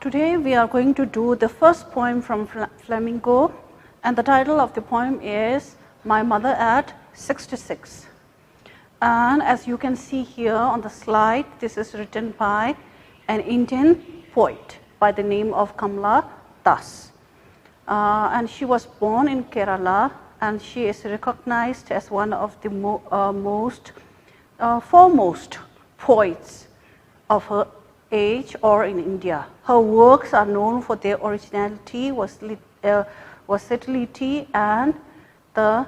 Today we are going to do the first poem from Flamenco, and the title of the poem is My Mother at 66. And as you can see here on the slide, this is written by an Indian poet by the name of Kamala Das. And she was born in Kerala, and she is recognized as one of the foremost poets of her age or in India. Her works are known for their originality, versatility, and the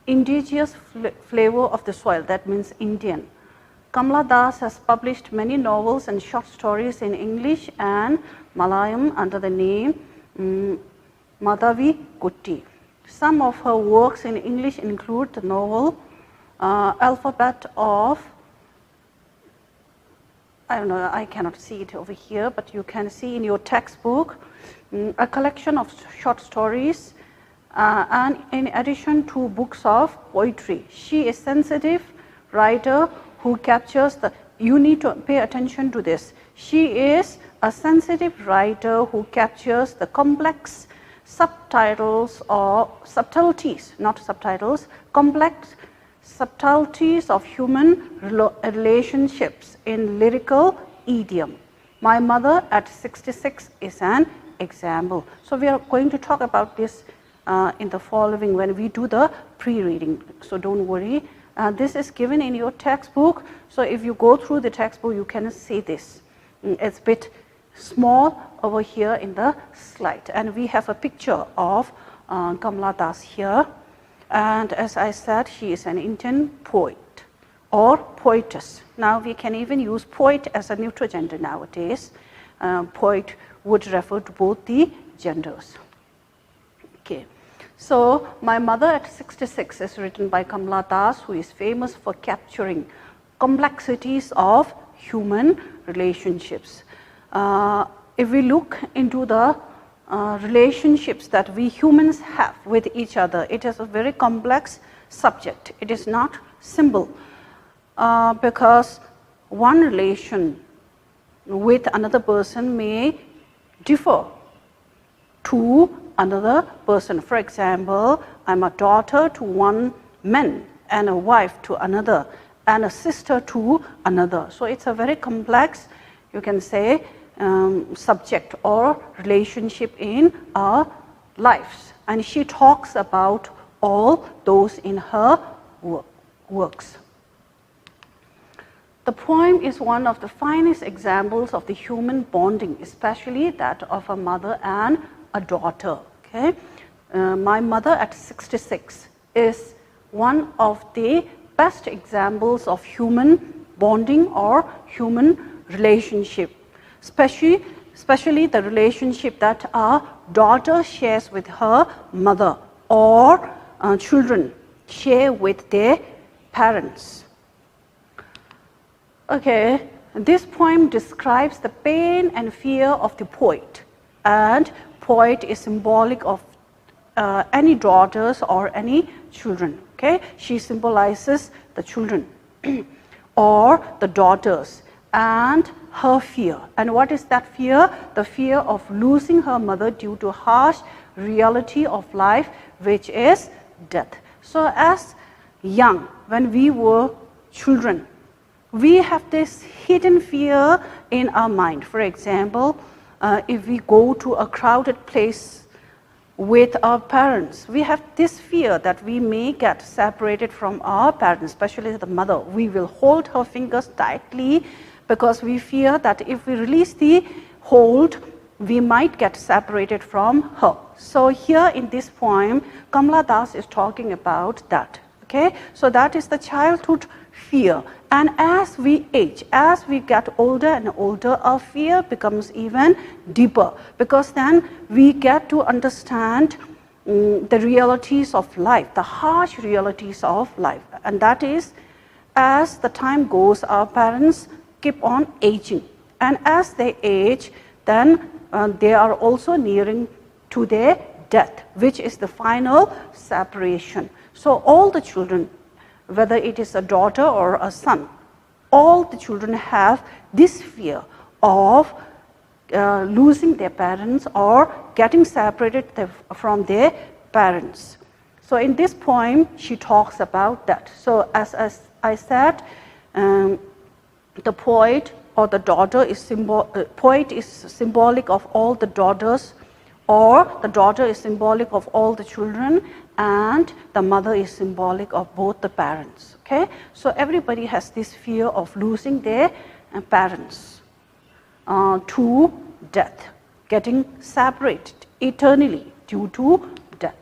indigenous flavor of the soil, that means Indian. Kamala Das has published many novels and short stories in English and Malayalam under the name Madhavi Kutti. Some of her works in English include the novel Alphabet of, I don't know, I cannot see it over here, but you can see in your textbook, a collection of short stories, and in addition to books of poetry. She is a sensitive writer who captures the, you need to pay attention to this. She is a sensitive writer who captures the complex subtitles or subtleties, not subtitles, complex subtleties of human relationships in lyrical idiom. My Mother at 66 is an example. So we are going to talk about this in the following when we do the pre-reading. So don't worry. This is given in your textbook. So if you go through the textbook, you can see this. It's a bit small over here in the slide. And we have a picture of Kamala Das here. And as I said, she is an Indian poet or poetess. Now we can even use poet as a neutral gender nowadays. Poet would refer to both the genders. Okay. So My Mother at 66 is written by Kamala Das, who is famous for capturing complexities of human relationships. If we look into the relationships that we humans have with each other, it is a very complex subject. It is not simple because one relation with another person may differ to another person. For example, I'm a daughter to one man and a wife to another and a sister to another. So it's a very complex, you can say, subject or relationship in our lives. And she talks about all those in her works. The poem is one of the finest examples of the human bonding, especially that of a mother and a daughter. Okay? My Mother at 66 is one of the best examples of human bonding or human relationship, especially the relationship that a daughter shares with her mother or children share with their parents. Okay, this poem describes the pain and fear of the poet, and poet is symbolic of any daughters or any children. Okay, she symbolizes the children or the daughters and her fear. And what is that fear? The fear of losing her mother due to harsh reality of life, which is death. So as young, when we were children, we have this hidden fear in our mind. For example, if we go to a crowded place with our parents, we have this fear that we may get separated from our parents, especially the mother. We will hold her fingers tightly because we fear that if we release the hold, we might get separated from her. So here in this poem, Kamala Das is talking about that. Okay, so that is the childhood fear. And as we age, as we get older and older, our fear becomes even deeper, because then we get to understand the realities of life, the harsh realities of life. And that is, as the time goes, our parents keep on aging. And as they age, then they are also nearing to their death, which is the final separation. So all the children, whether it is a daughter or a son, all the children have this fear of losing their parents or getting separated from their parents. So in this poem, she talks about that. So as I said, the poet or the daughter is poet is symbolic of all the daughters, or the daughter is symbolic of all the children, and the mother is symbolic of both the parents. Okay, so everybody has this fear of losing their parents to death, getting separated eternally due to death.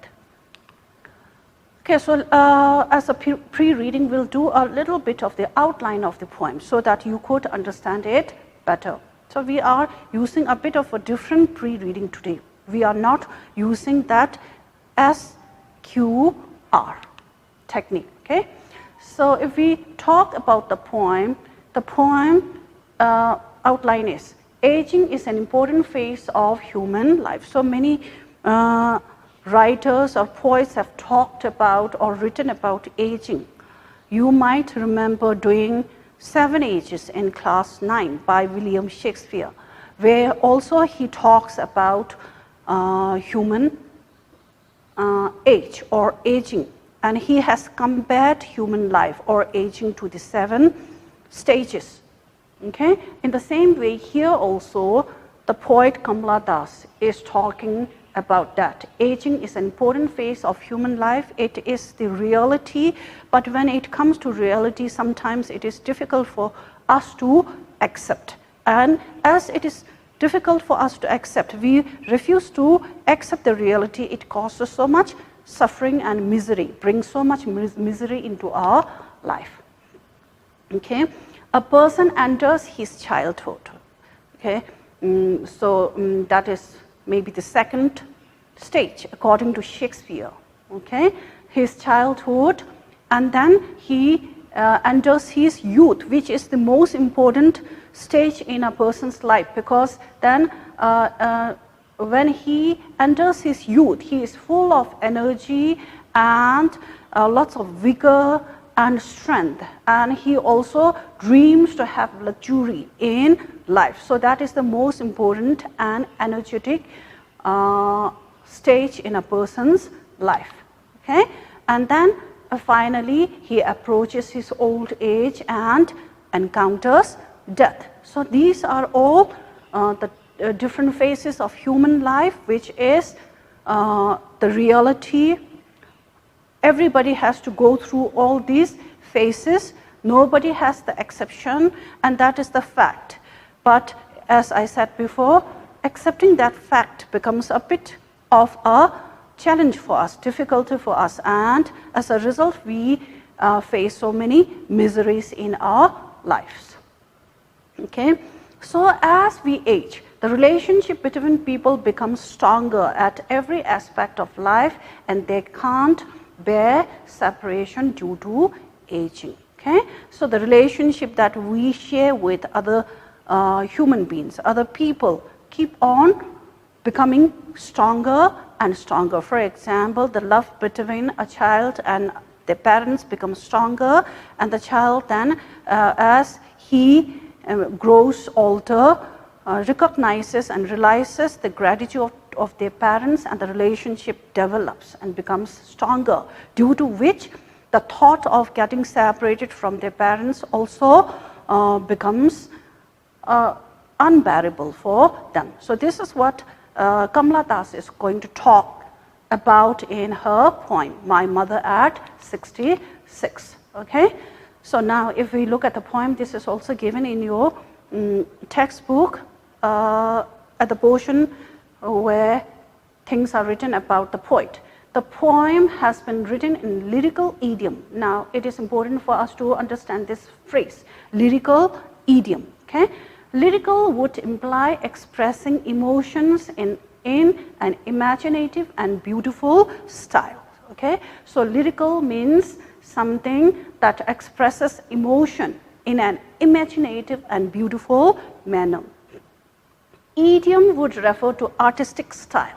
Okay, so as a pre-reading, we'll do a little bit of the outline of the poem so that you could understand it better. So we are using a bit of a different pre-reading today. We are not using that SQR technique. Okay, so if we talk about the poem outline is: aging is an important phase of human life. So many writers or poets have talked about or written about aging. You might remember doing 7 Ages in class 9 by William Shakespeare, where also he talks about human age or aging, and he has compared human life or aging to the 7 stages. Okay? In the same way, here also the poet Kamala Das is talking about that. Aging is an important phase of human life. It is the reality, but when it comes to reality, sometimes it is difficult for us to accept. And as it is difficult for us to accept, we refuse to accept the reality. It causes so much suffering and misery, brings so much misery into our life. Okay, a person enters his childhood. Okay, that is maybe the second stage according to Shakespeare. Okay, his childhood, and then he enters his youth, which is the most important stage in a person's life, because then when he enters his youth, he is full of energy and lots of vigor and strength, and he also dreams to have luxury in life. So that is the most important and energetic stage in a person's life. Okay, and then finally he approaches his old age and encounters death. So these are all the different phases of human life, which is the reality. Everybody has to go through all these phases. Nobody has the exception, and that is the fact. But as I said before, accepting that fact becomes a bit of a challenge for us, difficulty for us, and as a result we face so many miseries in our lives. Okay, so as we age, the relationship between people becomes stronger at every aspect of life, and they can't bear separation due to aging. Okay, so the relationship that we share with other human beings, other people, keep on becoming stronger and stronger. For example, the love between a child and their parents becomes stronger, and the child then as he grows older recognizes and realizes the gratitude of their parents, and the relationship develops and becomes stronger, due to which the thought of getting separated from their parents also becomes unbearable for them. So this is what Kamala Das is going to talk about in her poem, My Mother at 66. Okay, so now if we look at the poem, this is also given in your textbook at the portion where things are written about the poet. The poem has been written in lyrical idiom. Now it is important for us to understand this phrase, lyrical idiom. Okay, lyrical would imply expressing emotions in an imaginative and beautiful style. Okay, so lyrical means something that expresses emotion in an imaginative and beautiful manner. Idiom would refer to artistic style.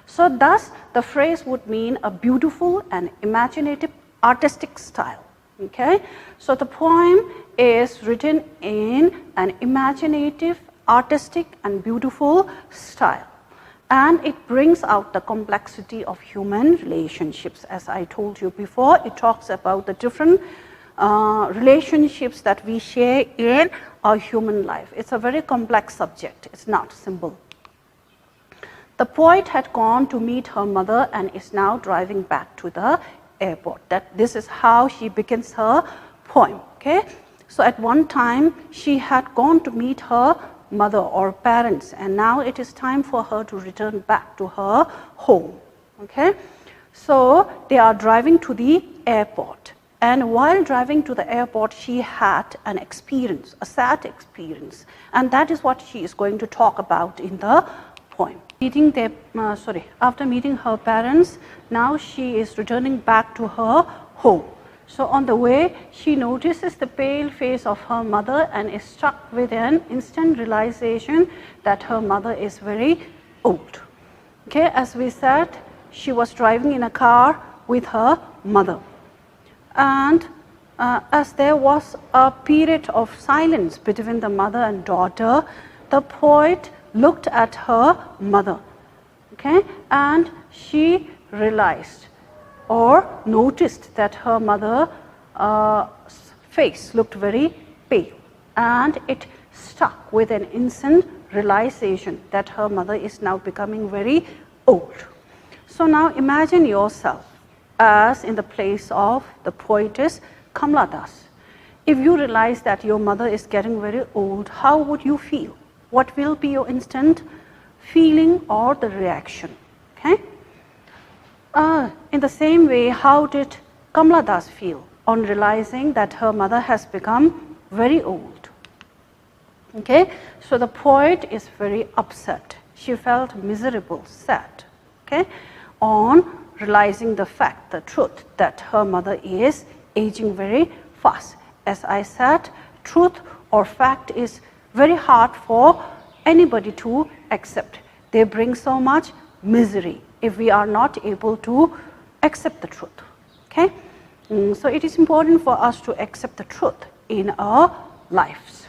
So thus the phrase would mean a beautiful and imaginative artistic style. Okay, so the poem is written in an imaginative artistic and beautiful style. And it brings out the complexity of human relationships. As I told you before, it talks about the different relationships that we share in our human life. It's a very complex subject. It's not simple. The poet had gone to meet her mother and is now driving back to the airport. This is how she begins her poem. Okay? So at one time she had gone to meet her mother or parents, and now it is time for her to return back to her home. Okay? So they are driving to the airport, and while driving to the airport she had an experience, a sad experience, and that is what she is going to talk about in the poem. After meeting her parents, now she is returning back to her home. So on the way, she notices the pale face of her mother and is struck with an instant realization that her mother is very old. Okay, as we said, she was driving in a car with her mother. And as there was a period of silence between the mother and daughter, the poet looked at her mother. Okay, and she realized or noticed that her mother's face looked very pale, and it stuck with an instant realization that her mother is now becoming very old. So now imagine yourself as in the place of the poetess Kamala Das. If you realize that your mother is getting very old, how would you feel? What will be your instant feeling or the reaction? Okay? In the same way, how did Kamala Das feel on realizing that her mother has become very old? Okay, so the poet is very upset. She felt miserable, sad, okay, on realizing the fact, the truth that her mother is aging very fast. As I said, truth or fact is very hard for anybody to accept. They bring so much misery if we are not able to accept the truth. Okay? So it is important for us to accept the truth in our lives.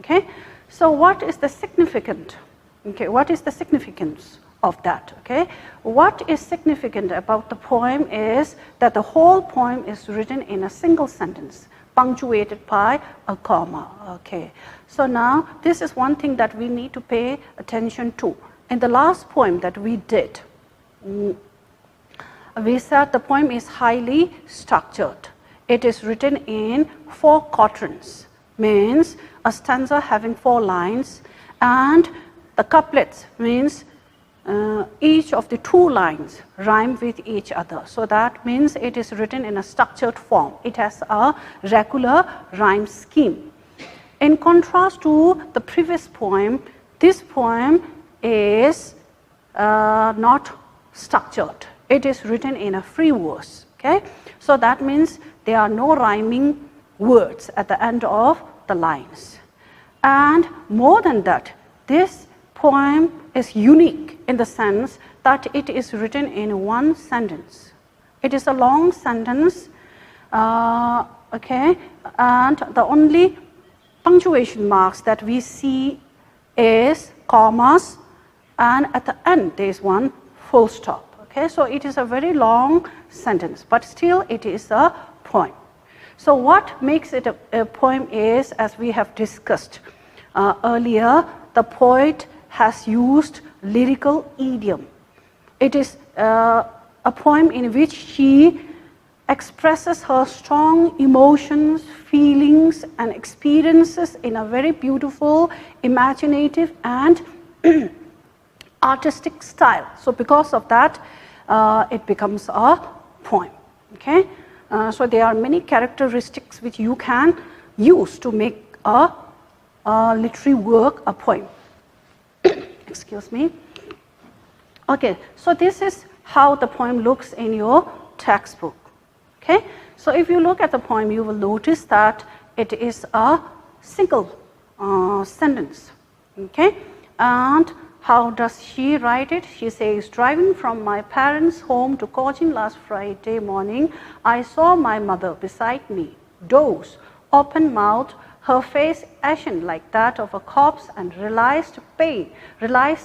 Okay? So what is the significance? Okay, what is the significance of that? Okay? What is significant about the poem is that the whole poem is written in a single sentence, punctuated by a comma. Okay? So now this is one thing that we need to pay attention to. In the last poem that we did, we said the poem is highly structured. It is written in 4 quadrants, means a stanza having 4 lines, and the couplets means each of the 2 lines rhyme with each other. So that means it is written in a structured form. It has a regular rhyme scheme. In contrast to the previous poem, this poem is not structured. It is written in a free verse. Okay? So that means there are no rhyming words at the end of the lines. And more than that, this poem is unique in the sense that it is written in 1 sentence. It is a long sentence, okay, and the only punctuation marks that we see is commas, and at the end there is 1 full stop. Okay, so it is a very long sentence, but still it is a poem. So what makes it a poem is, as we have discussed earlier, the poet has used lyrical idiom. It is a poem in which she expresses her strong emotions, feelings and experiences in a very beautiful, imaginative and artistic style. So because of that, it becomes a poem. Okay? So there are many characteristics which you can use to make a literary work a poem. Excuse me. Okay, so this is how the poem looks in your textbook. Okay, so if you look at the poem, you will notice that it is a single sentence. Okay, and how does she write it? She says, driving from my parents' home to Cochin last Friday morning, I saw my mother beside me, dozed, open-mouthed, her face ashen like that of a corpse, and realized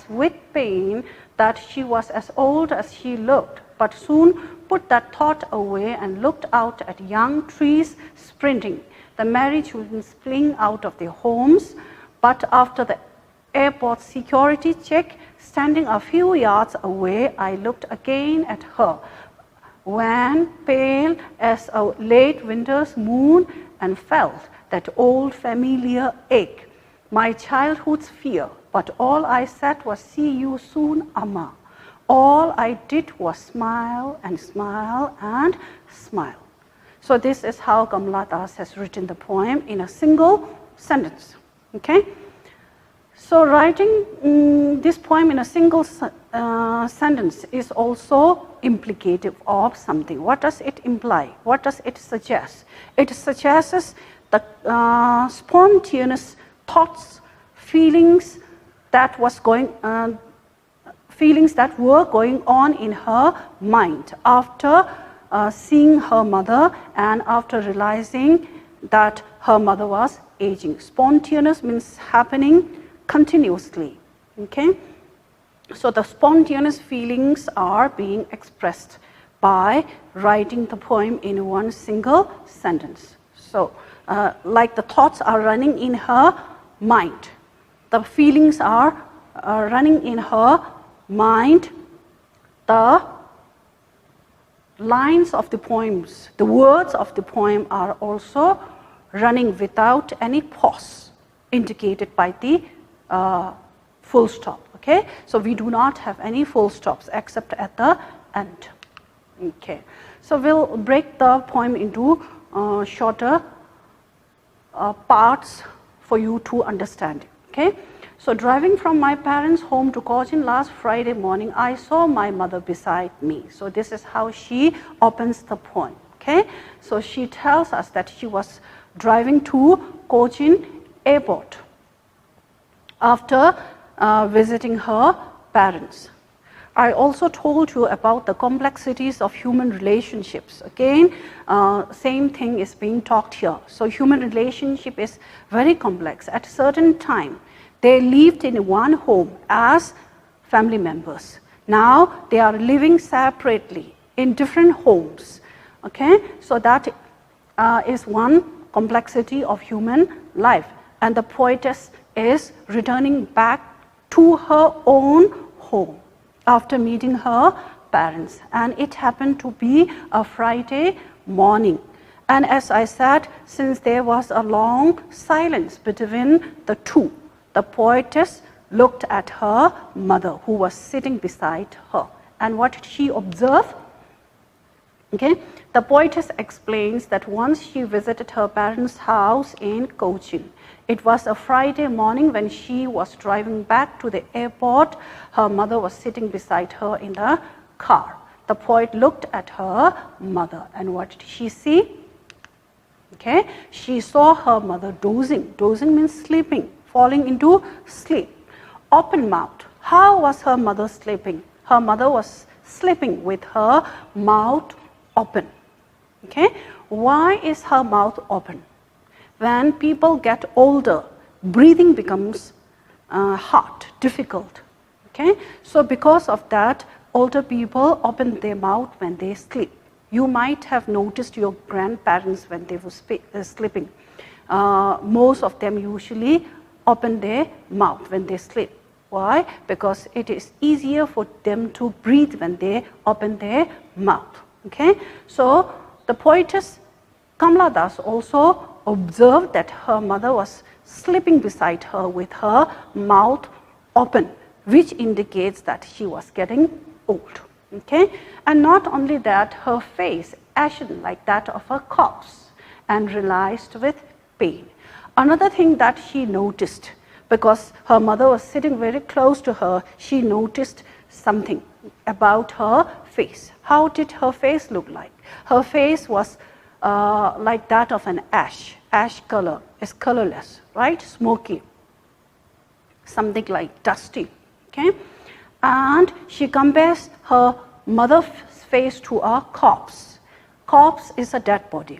with pain that she was as old as she looked, but soon put that thought away and looked out at young trees sprinting, the merry children fleeing out of their homes. But after the airport security check, standing a few yards away, I looked again at her, wan, pale as a late winter's moon, and felt that old familiar ache, my childhood's fear. But all I said was, "See you soon, Amma." All I did was smile and smile and smile. So this is how Kamala Das has written the poem in a single sentence. Okay? So writing this poem in a single sentence is also implicative of something. What does it imply? What does it suggest? It suggests the spontaneous thoughts, feelings that were going on in her mind after seeing her mother and after realizing that her mother was aging. Spontaneous means happening continuously. Okay? So the spontaneous feelings are being expressed by writing the poem in one single sentence. So like the thoughts are running in her mind, the feelings are running in her mind, the lines of the poems, the words of the poem are also running without any pause indicated by the full stop. Okay, so we do not have any full stops except at the end. Okay, so we'll break the poem into shorter parts for you to understand. Okay, so driving from my parents' home to Cochin last Friday morning, I saw my mother beside me. So this is how she opens the poem. Okay, so she tells us that she was driving to Cochin airport after visiting her parents. I also told you about the complexities of human relationships. Again, same thing is being talked here. So human relationship is very complex. At a certain time, they lived in one home as family members. Now they are living separately in different homes. Okay, so that is one complexity of human life. And the poetess is returning back to her own home after meeting her parents, and it happened to be a Friday morning. And as I said, since there was a long silence between the two, the poetess looked at her mother who was sitting beside her. And what did she observe? Okay, the poetess explains that once she visited her parents' house in Cochin. It was a Friday morning when she was driving back to the airport. Her mother was sitting beside her in the car. The poet looked at her mother, and what did she see? Okay, she saw her mother dozing. Dozing means sleeping, falling into sleep. Open mouth. How was her mother sleeping? Her mother was sleeping with her mouth open. Okay, why is her mouth open? When people get older, breathing becomes hard, difficult. Okay, so because of that, older people open their mouth when they sleep. You might have noticed your grandparents when they were sleeping. Most of them usually open their mouth when they sleep. Why? Because it is easier for them to breathe when they open their mouth. Okay, so the poetess Kamala Das also observed that her mother was sleeping beside her with her mouth open, which indicates that she was getting old. Okay, and not only that, her face ashen like that of a corpse and realized with pain. Another thing that she noticed, because her mother was sitting very close to her, she noticed something about her face. How did her face look like? Her face was like that of an ash. Ash color is colorless, right? Smoky, something like dusty. Okay, and she compares her mother's face to a corpse. Corpse is a dead body.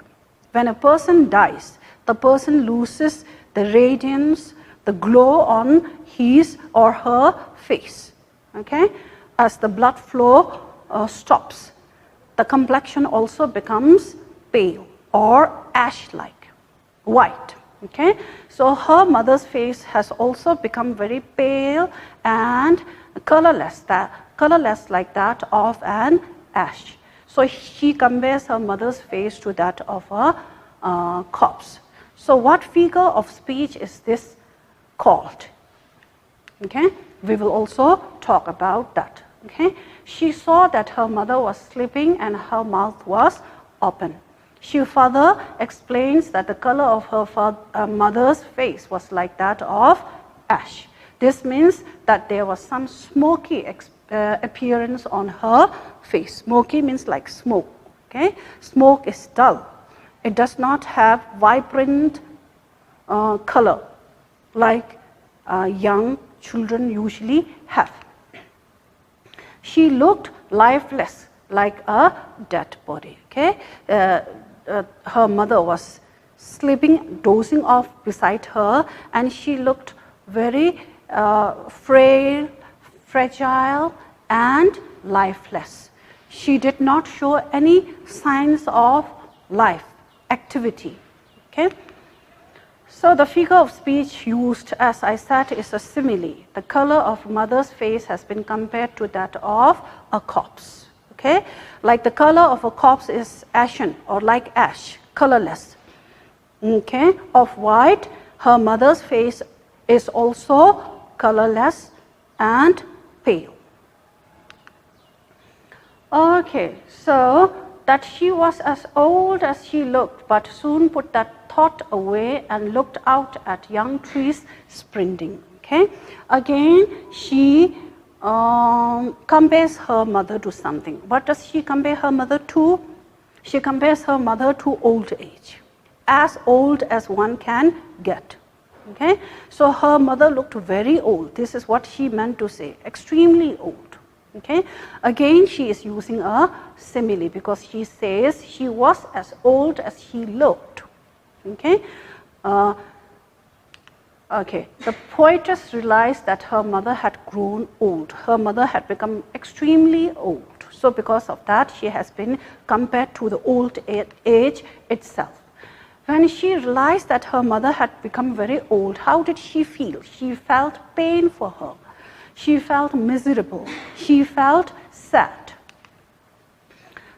When a person dies, the person loses the radiance, the glow on his or her face. Okay? As the blood flow stops, the complexion also becomes pale or ash-like, white. Okay? So her mother's face has also become very pale and colorless like that of an ash. So she compares her mother's face to that of a corpse. So what figure of speech is this called? Okay? We will also talk about that. Okay? She saw that her mother was sleeping and her mouth was open. She further explains that the color of her mother's face was like that of ash. This means that there was some smoky appearance on her face. Smoky means like smoke. Okay? Smoke is dull. It does not have vibrant color like young children usually have. She looked lifeless, like a dead body. Okay? Her mother was sleeping, dozing off beside her, and she looked very frail, fragile, and lifeless. She did not show any signs of life, activity. Okay? So the figure of speech used, as I said, is a simile. The color of mother's face has been compared to that of a corpse. Okay? Like the color of a corpse is ashen or like ash, colorless. Okay? Of white, her mother's face is also colorless and pale. Okay, so that she was as old as she looked, but soon put that thought away and looked out at young trees springing. Okay, again she compares her mother to something. What does she compare her mother to? She compares her mother to old age, as old as one can get. Okay, so her mother looked very old. This is what she meant to say, extremely old. Okay, again she is using a simile because she says she was as old as she looked. Okay, the poetess realized that her mother had grown old. Her mother had become extremely old. So because of that, she has been compared to the old age itself. When she realized that her mother had become very old, how did she feel? She felt pain for her. She felt miserable. She felt sad.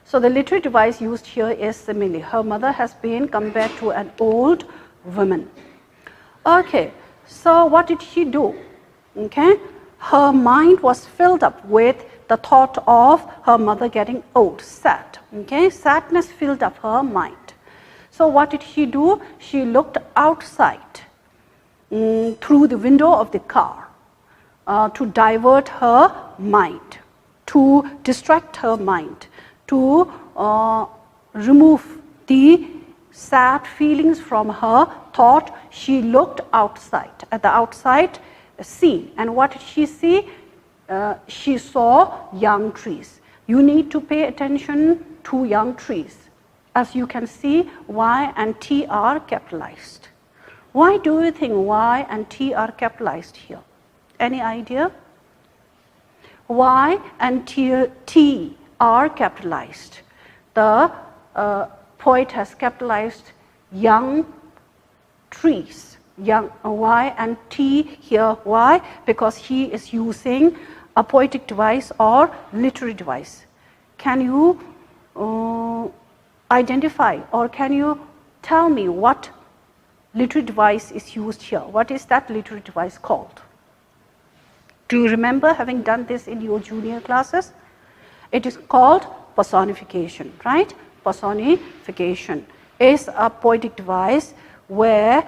So the literary device used here is simile. Her mother has been compared to an old woman. Okay, so what did she do? Okay, her mind was filled up with the thought of her mother getting old, sad. Okay, sadness filled up her mind. So what did she do? She looked outside through the window of the car. To divert her mind, to distract her mind, to remove the sad feelings from her thought. She looked outside, at the outside scene. And what did she see? She saw young trees. You need to pay attention to young trees. As you can see, Y and T are capitalized. Why do you think Y and T are capitalized here? Any idea? Y and T are capitalized. The poet has capitalized young trees. Young Y and T here. Why? Because he is using a poetic device or literary device. Can you identify or can you tell me what literary device is used here? What is that literary device called? Do you remember having done this in your junior classes? It is called personification, right? Personification is a poetic device where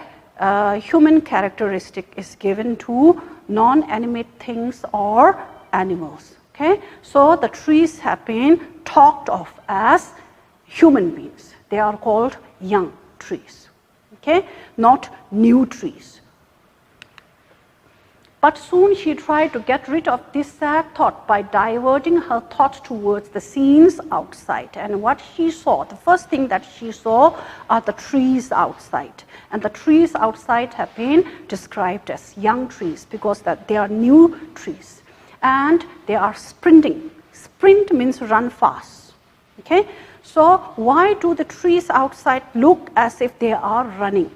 human characteristic is given to non-animate things or animals. Okay? So the trees have been talked of as human beings. They are called young trees. Okay? Not new trees. But soon she tried to get rid of this sad thought by diverting her thoughts towards the scenes outside. And what she saw, the first thing that she saw are the trees outside. And the trees outside have been described as young trees because that they are new trees. And they are sprinting. Sprint means run fast. Okay? So why do the trees outside look as if they are running?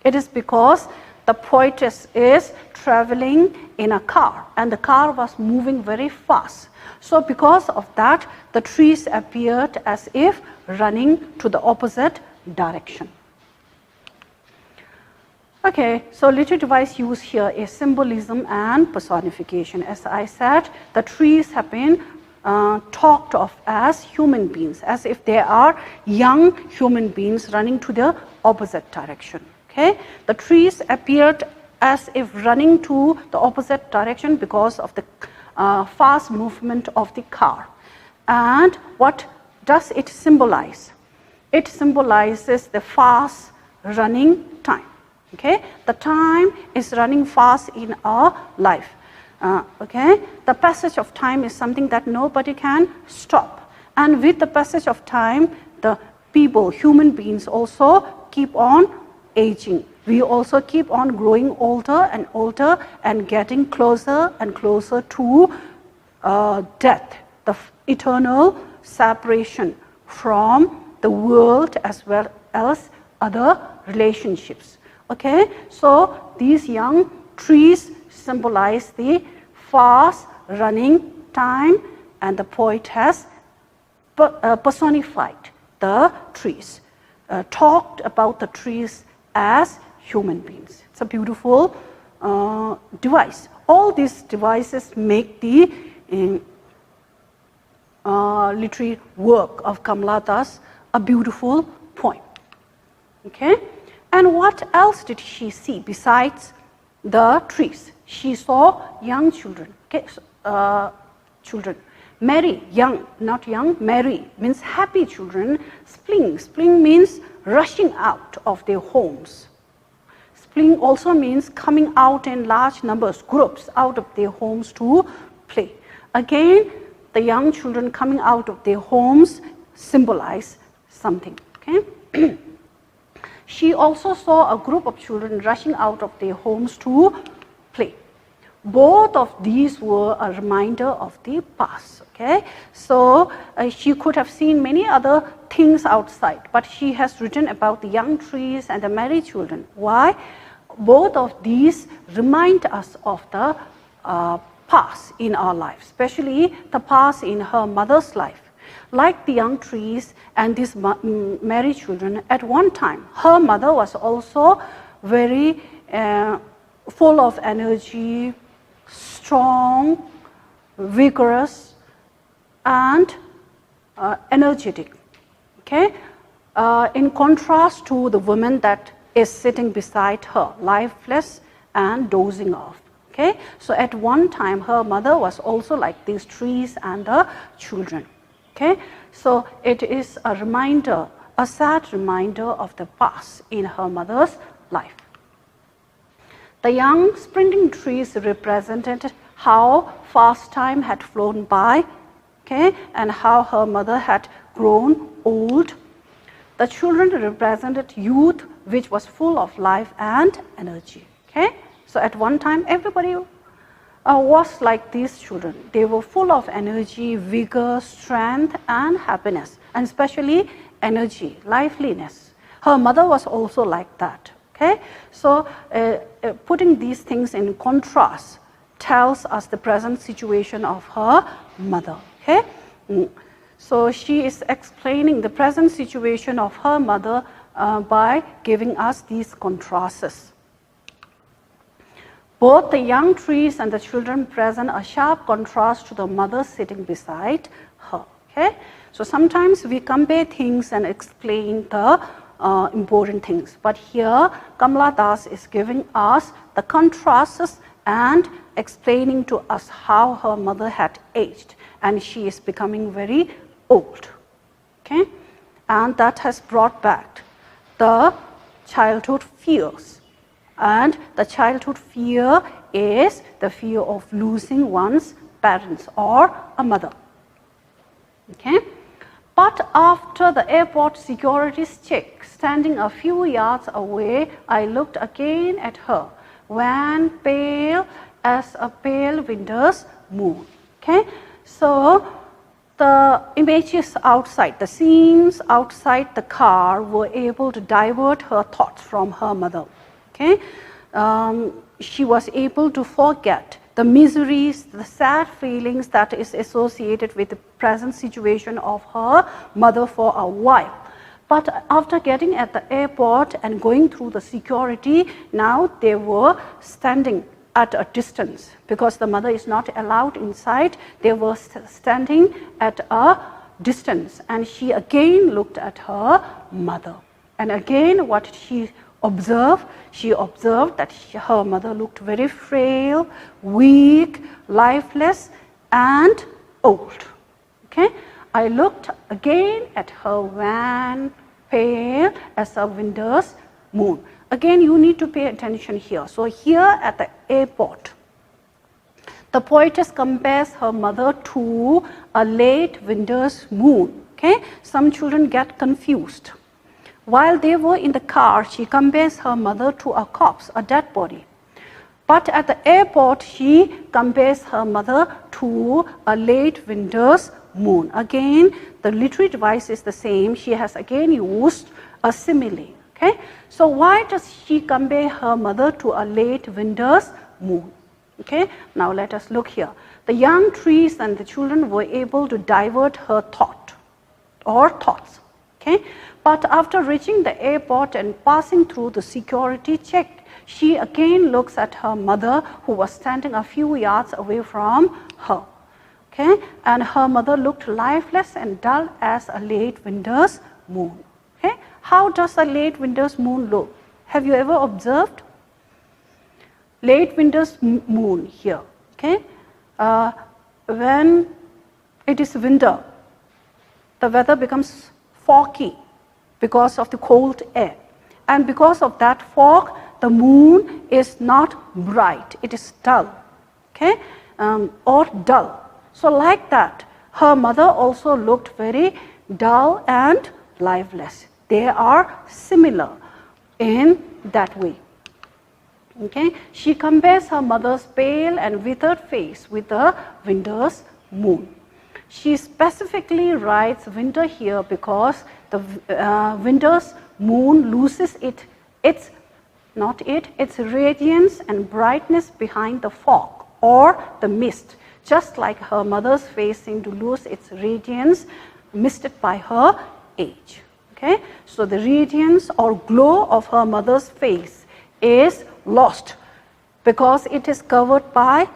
It is because the poetess is traveling in a car and the car was moving very fast. So because of that, the trees appeared as if running to the opposite direction. Okay, so literature device used here is symbolism and personification. As I said, the trees have been talked of as human beings, as if they are young human beings running to the opposite direction. Okay? The trees appeared as if running to the opposite direction because of the fast movement of the car. And what does it symbolize? It symbolizes the fast running time. Okay? The time is running fast in our life. Okay? The passage of time is something that nobody can stop. And with the passage of time, the people, human beings also keep on aging. We also keep on growing older and getting closer and closer to death, the eternal separation from the world as well as other relationships. Okay, so these young trees symbolize the fast running time, and the poet has personified the trees, talked about the trees as human beings. It's a beautiful device. All these devices make the literary work of Kamala Das a beautiful poem. Okay, and what else did she see besides the trees? She saw young children. Okay, children. Merry, young, not young, merry means happy children. Spring means rushing out of their homes. Spring also means coming out in large numbers, groups out of their homes to play. Again, the young children coming out of their homes symbolize something. Okay? She also saw a group of children rushing out of their homes to play. Both of these were a reminder of the past. Okay, so she could have seen many other things outside, but she has written about the young trees and the merry children. Why? Both of these remind us of the past in our life, especially the past in her mother's life. Like the young trees and these merry children, at one time, her mother was also very full of energy, strong, vigorous, and energetic. Okay? In contrast to the woman that is sitting beside her, lifeless and dozing off. Okay? So at one time, her mother was also like these trees and the children. Okay? So it is a reminder, a sad reminder of the past in her mother's life. The young sprinting trees represented how fast time had flown by, okay, and how her mother had grown old. The children represented youth, which was full of life and energy. Okay? So at one time, everybody was like these children. They were full of energy, vigor, strength, and happiness, and especially energy, liveliness. Her mother was also like that. Okay? So putting these things in contrast tells us the present situation of her mother. Okay? So she is explaining the present situation of her mother by giving us these contrasts. Both the young trees and the children present a sharp contrast to the mother sitting beside her. Okay? So sometimes we compare things and explain the important things. But here, Kamala Das is giving us the contrasts and explaining to us how her mother had aged. And she is becoming very old. Okay? And that has brought back the childhood fears And the childhood fear is the fear of losing one's parents or a mother. Okay? But after the airport security's check, standing a few yards away, I looked again at her, wan pale as a pale winter's moon. Okay? So the images outside, the scenes outside the car were able to divert her thoughts from her mother. Okay? She was able to forget the miseries, the sad feelings that is associated with the present situation of her mother for a while. But after getting at the airport and going through the security, now they were standing at a distance because the mother is not allowed inside. They were standing at a distance, and she again looked at her mother. And again, what she observed that her mother looked very frail, weak, lifeless, and old. Okay? I looked again at her wan, pale as a winter's moon. Again, you need to pay attention here. So here at the airport, the poetess compares her mother to a late winter's moon. Okay? Some children get confused. While they were in the car, she compares her mother to a corpse, a dead body. But at the airport, she compares her mother to a late winter's moon. Again, the literary device is the same. She has again used a simile. Okay? So why does she compare her mother to a late winter's moon? Okay? Now let us look here. The young trees and the children were able to divert her thought or thoughts. Okay? But after reaching the airport and passing through the security check, she again looks at her mother, who was standing a few yards away from her. Okay? And her mother looked lifeless and dull as a late winter's moon. Okay? How does a late winter's moon look? Have you ever observed? Late winter's moon here. Okay? When it is winter, the weather becomes foggy because of the cold air. And because of that fog, the moon is not bright, it is dull. Okay? Or dull. So like that, her mother also looked very dull and lifeless. They are similar in that way. Okay? She compares her mother's pale and withered face with the winter's moon. She specifically writes winter here because the winter's moon loses its radiance and brightness behind the fog or the mist, just like her mother's face seemed to lose its radiance misted by her age. Okay? So the radiance or glow of her mother's face is lost because it is covered by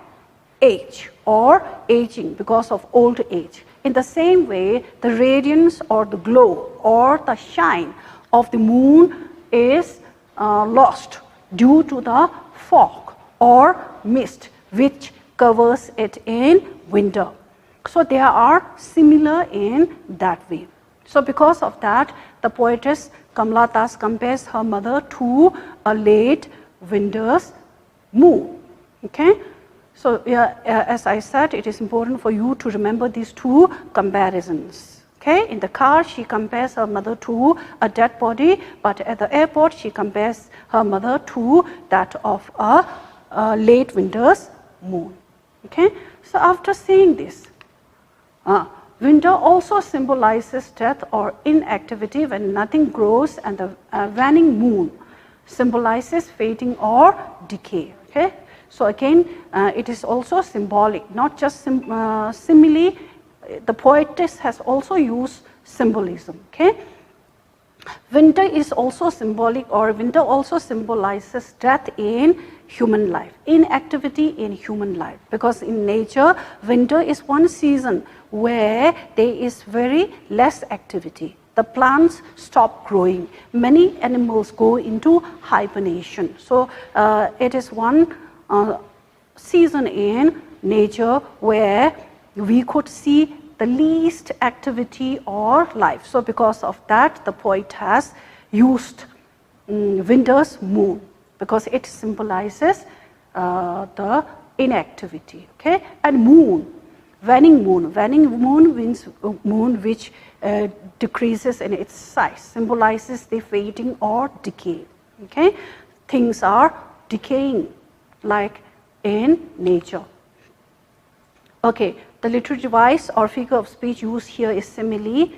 age or aging because of old age. In the same way, the radiance or the glow or the shine of the moon is lost due to the fog or mist which covers it in winter. So they are similar in that way. So because of that, the poetess Kamala Das compares her mother to a late winter's moon. Okay? So as I said, it is important for you to remember these two comparisons. Okay? In the car, she compares her mother to a dead body, but at the airport, she compares her mother to that of a late winter's moon. Okay? So after seeing this, winter also symbolizes death or inactivity when nothing grows, and the waning moon symbolizes fading or decay. Okay? So again, it is also symbolic, not just simile. The poetess has also used symbolism. Okay? Winter is also symbolic, or winter also symbolizes death in human life, inactivity in human life. Because in nature, winter is one season where there is very less activity. The plants stop growing. Many animals go into hibernation. So it is one season in nature where we could see the least activity or life. So because of that, the poet has used winter's moon, because it symbolizes the inactivity. Okay? And moon, waning moon means moon which decreases in its size, symbolizes the fading or decay. Okay? Things are decaying like in nature. Okay, the literary device or figure of speech used here is simile.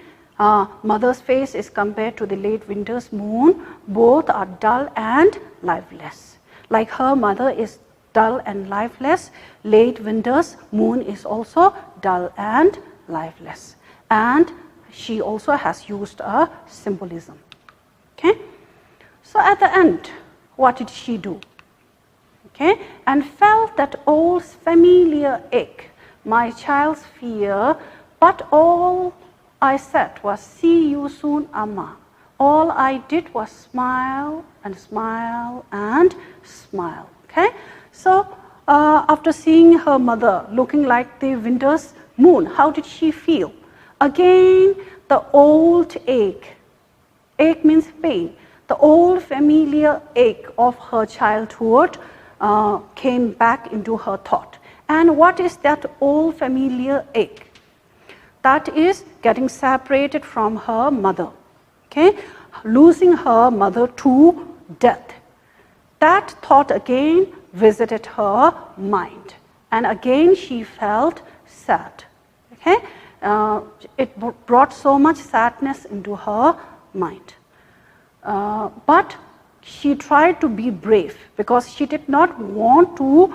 Mother's face is compared to the late winter's moon. Both are dull and lifeless. Like her mother is dull and lifeless, late winter's moon is also dull and lifeless. And she also has used a symbolism. Okay? So at the end, what did she do? Okay? And felt that old familiar ache, my child's fear, but all I said was, see you soon, Amma. All I did was smile and smile and smile. Okay? So after seeing her mother looking like the winter's moon, how did she feel? Again, the old ache. Ache means pain. The old familiar ache of her childhood came back into her thought. And what is that old familiar ache? That is getting separated from her mother. Okay? Losing her mother to death. That thought again visited her mind. And again she felt sad. Okay? It brought so much sadness into her mind. But she tried to be brave because she did not want to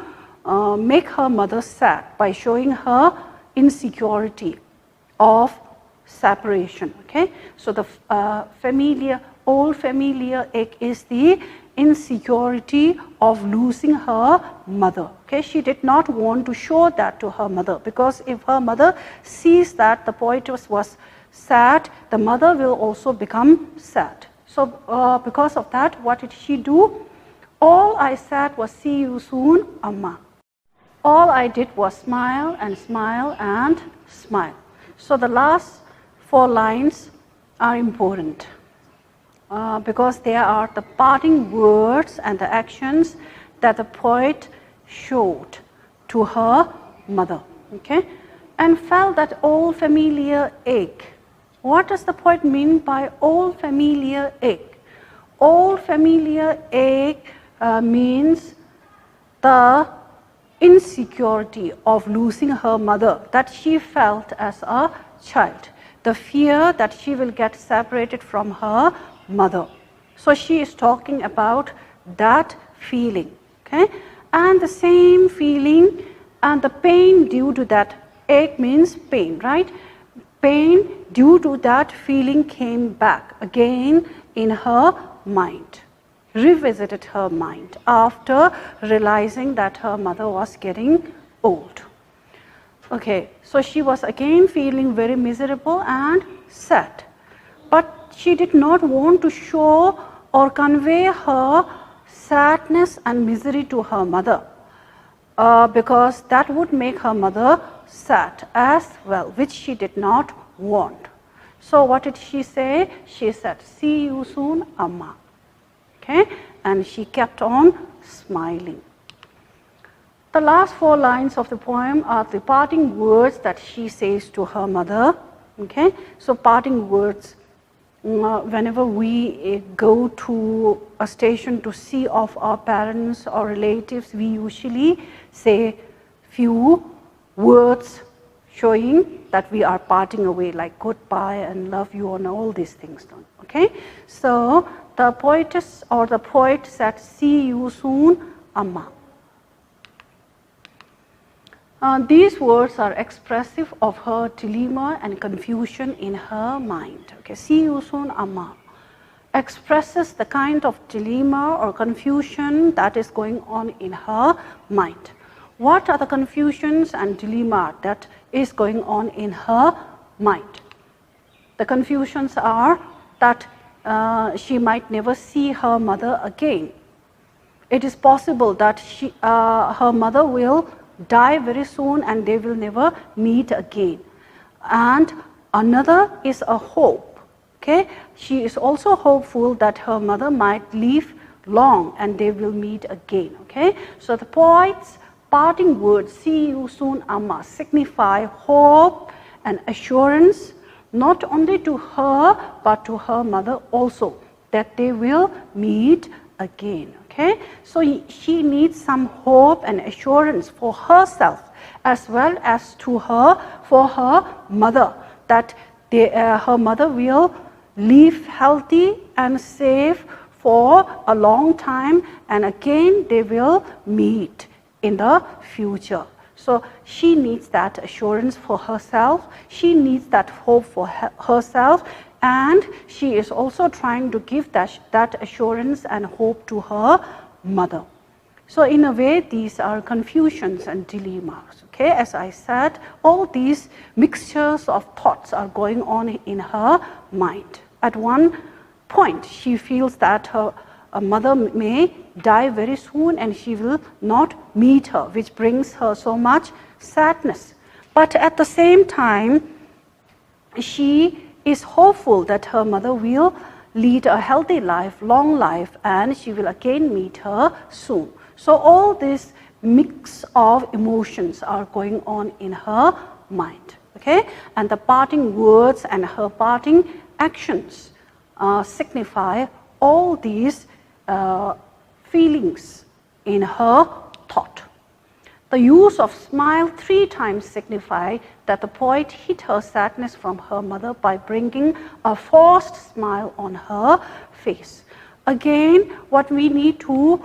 make her mother sad by showing her insecurity of separation. Okay? So the old familiar ache is the insecurity of losing her mother. Okay? She did not want to show that to her mother, because if her mother sees that the poetess was sad, the mother will also become sad. So because of that, what did she do? All I said was, see you soon, Amma. All I did was smile and smile and smile. So the last 4 lines are important because they are the parting words and the actions that the poet showed to her mother. Okay? And felt that old familiar ache. What does the poet mean by old familiar ache? Old familiar ache means the insecurity of losing her mother that she felt as a child. The fear that she will get separated from her mother. So she is talking about that feeling. Okay? And the same feeling and the pain due to that ache means pain, right? Pain due to that feeling came back again in her mind, revisited her mind after realizing that her mother was getting old. Okay, so she was again feeling very miserable and sad, but she did not want to show or convey her sadness and misery to her mother because that would make her mother sad as well, which she did not want. So what did she say? She said, see you soon, Amma. Okay? And she kept on smiling. The last 4 lines of the poem are the parting words that she says to her mother. Okay? So parting words, whenever we go to a station to see off our parents or relatives, we usually say few words showing that we are parting away, like goodbye and love you and all these things. Okay? So the poetess or the poet said, see you soon, Amma. These words are expressive of her dilemma and confusion in her mind. Okay, see you soon, Amma, expresses the kind of dilemma or confusion that is going on in her mind. What are the confusions and dilemma that is going on in her mind? The confusions are that she might never see her mother again. It is possible that her mother will die very soon and they will never meet again. And another is a hope. Okay? She is also hopeful that her mother might live long and they will meet again. Okay, so the poet's parting words, see you soon, Amma, signify hope and assurance, not only to her but to her mother also, that they will meet again. Okay, so she needs some hope and assurance for herself as well as for her mother, that her mother will live healthy and safe for a long time, and again they will meet in the future. So she needs that assurance for herself, she needs that hope for herself, and she is also trying to give that assurance and hope to her mother. So in a way, these are confusions and dilemmas. Okay, as I said, all these mixtures of thoughts are going on in her mind. At one point, she feels that her mother may die very soon and she will not meet her, which brings her so much sadness. But at the same time, she is hopeful that her mother will lead a healthy life, long life, and she will again meet her soon. So all this mix of emotions are going on in her mind. Okay, and the parting words and her parting actions signify all these feelings in her thought. The use of smile 3 times signify that the poet hid her sadness from her mother by bringing a forced smile on her face. Again, what we need to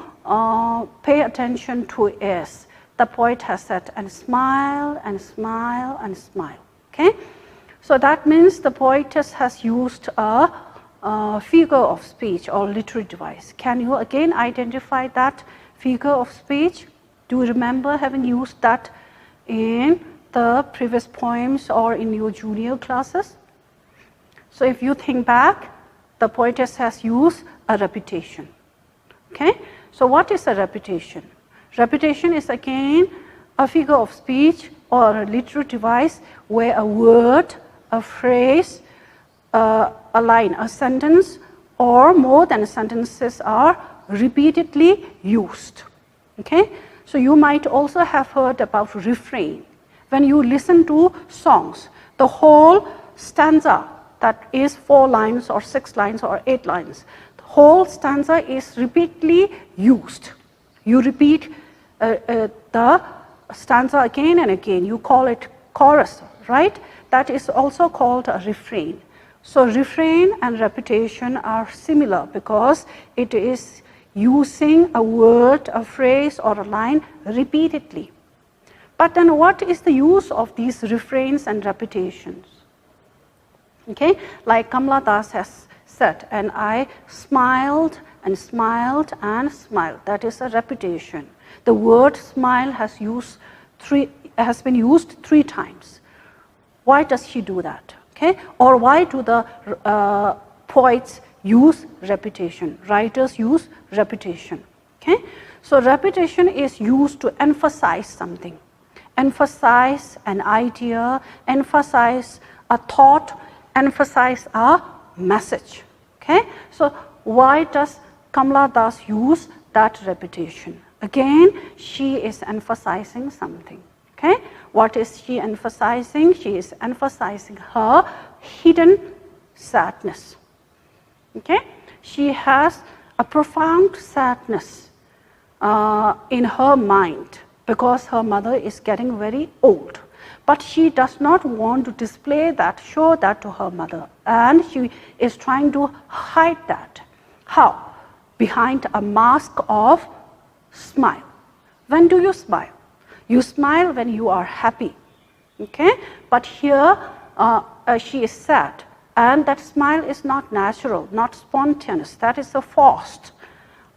pay attention to is the poet has said, and smile and smile and smile. Okay, so that means the poetess has used a figure of speech or literary device. Can you again identify that figure of speech? Do you remember having used that in the previous poems or in your junior classes? So if you think back, the poetess has used a repetition. Okay, so what is a repetition? Repetition is again a figure of speech or a literary device where a word, a phrase, a line, a sentence, or more than sentences are repeatedly used. Okay, so you might also have heard about refrain. When you listen to songs, the whole stanza that is 4 lines or 6 lines or 8 lines, the whole stanza is repeatedly used. You repeat the stanza again and again. You call it chorus, right? That is also called a refrain. So refrain and repetition are similar because it is using a word, a phrase, or a line repeatedly. But then what is the use of these refrains and repetitions? Okay, like Kamala Das has said, and I smiled and smiled and smiled. That is a repetition. The word smile has been used 3 times. Why does she do that? Okay, or why do the poets use repetition? Writers use repetition. Okay, so repetition is used to emphasize something, emphasize an idea, emphasize a thought, emphasize a message. Okay, so why does Kamala Das use that repetition? Again, she is emphasizing something. Okay, what is she emphasizing? She is emphasizing her hidden sadness. Okay, she has a profound sadness in her mind because her mother is getting very old. But she does not want to display that, show that to her mother, and she is trying to hide that. How? Behind a mask of smile. When do you smile? You smile when you are happy. Okay? But here she is sad, and that smile is not natural, not spontaneous. That is a forced,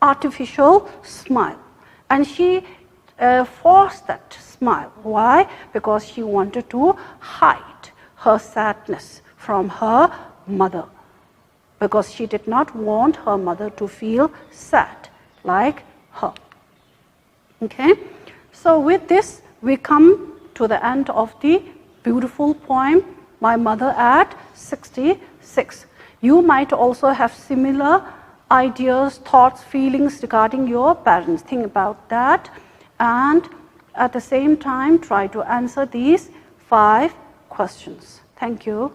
artificial smile. And she forced that smile. Why? Because she wanted to hide her sadness from her mother. Because she did not want her mother to feel sad like her. Okay? So with this, we come to the end of the beautiful poem, My Mother at 66. You might also have similar ideas, thoughts, feelings regarding your parents. Think about that, and at the same time try to answer these 5 questions. Thank you.